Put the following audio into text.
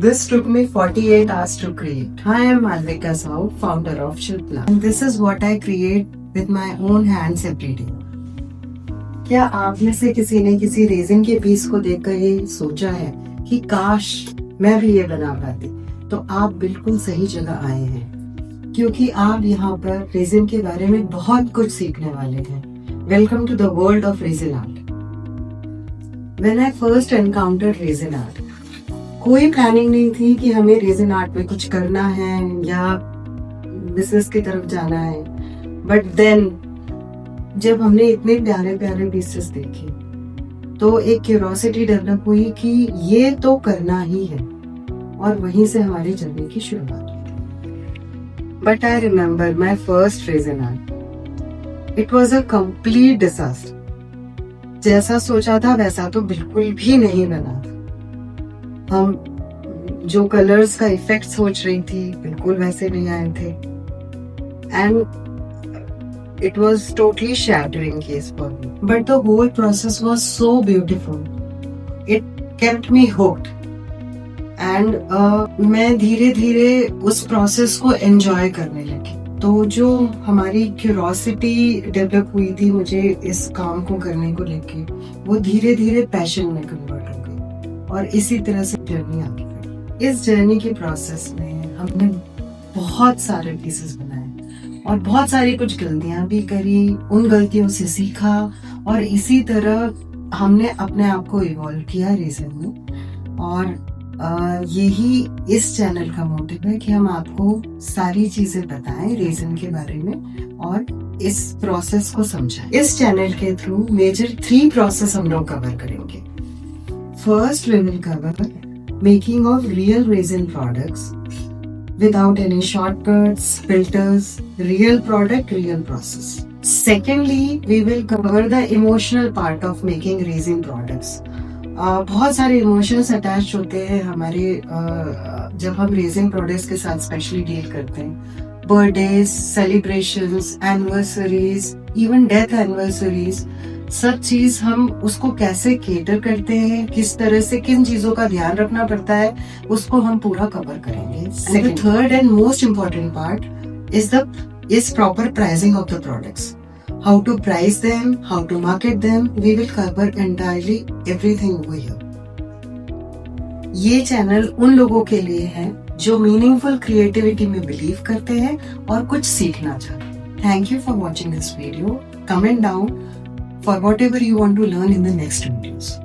This took me 48 hours to create. I am Malvika Sahu, founder of Shilpla. And this is what I create with my own hands every day. क्या आप में से किसी ने किसी resin के piece को देखकर ये सोचा है कि काश मैं भी ये बना पाती? तो आप बिल्कुल सही जगह आए हैं, क्योंकि आप यहाँ पर रेजिन के बारे में बहुत कुछ सीखने वाले हैं। Welcome to the world of resin art. When I first encountered resin art, कोई प्लानिंग नहीं थी कि हमें रेजिन आर्ट में कुछ करना है या बिजनेस की तरफ जाना है। बट देन जब हमने इतने प्यारे प्यारे पीसेस देखे तो एक क्यूरियोसिटी डेवलप हुई कि ये तो करना ही है, और वहीं से हमारी जर्नी की शुरुआत हुई। But I remember my first resin art, it was a complete disaster. जैसा सोचा था वैसा तो बिल्कुल भी नहीं बना था। हम जो कलर्स का इफेक्ट सोच रही थी बिल्कुल वैसे नहीं आए थे, and it was totally shattering case for me. But the whole process was so beautiful, it kept me hooked, and मैं धीरे धीरे उस प्रोसेस को एंजॉय करने लगी। तो जो हमारी क्यूरियोसिटी डेवलप हुई थी मुझे इस काम को करने को लेके, वो धीरे धीरे पैशन में कन्वर्ट हो गई, और इसी तरह से जर्नी आगे बढ़ी। इस जर्नी के प्रोसेस में हमने बहुत सारे पीसेस बनाए और बहुत सारी कुछ गलतियां भी करी, उन गलतियों से सीखा, और इसी तरह हमने अपने आप को इवॉल्व किया रेजिन में। और यही इस चैनल का मोटिव है कि हम आपको सारी चीजें बताएं रेजिन के बारे में और इस प्रोसेस को समझाएं। इस चैनल के थ्रू मेजर 3 प्रोसेस हम लोग कवर करेंगे। First, we will cover making of real resin products without any shortcuts, filters, real product, real process. Secondly, we will cover the emotional part of making resin products. बहुत सारे emotions attach होते हैं हमारे जब हम resin products के साथ specially deal करते हैं। Birthdays, celebrations, anniversaries, even death anniversaries, सब चीज हम उसको कैसे केटर करते हैं, किस तरह से किन चीजों का ध्यान रखना पड़ता है, उसको हम पूरा कवर करेंगे। And the third and most important part is proper pricing of the products, how to price them, how to market them. We will cover entirely everything over here. ये चैनल उन लोगों के लिए है जो मीनिंगफुल क्रिएटिविटी में believe करते हैं और कुछ सीखना चाहते हैं। Thank you for watching this video. Comment down for whatever you want to learn in the next videos.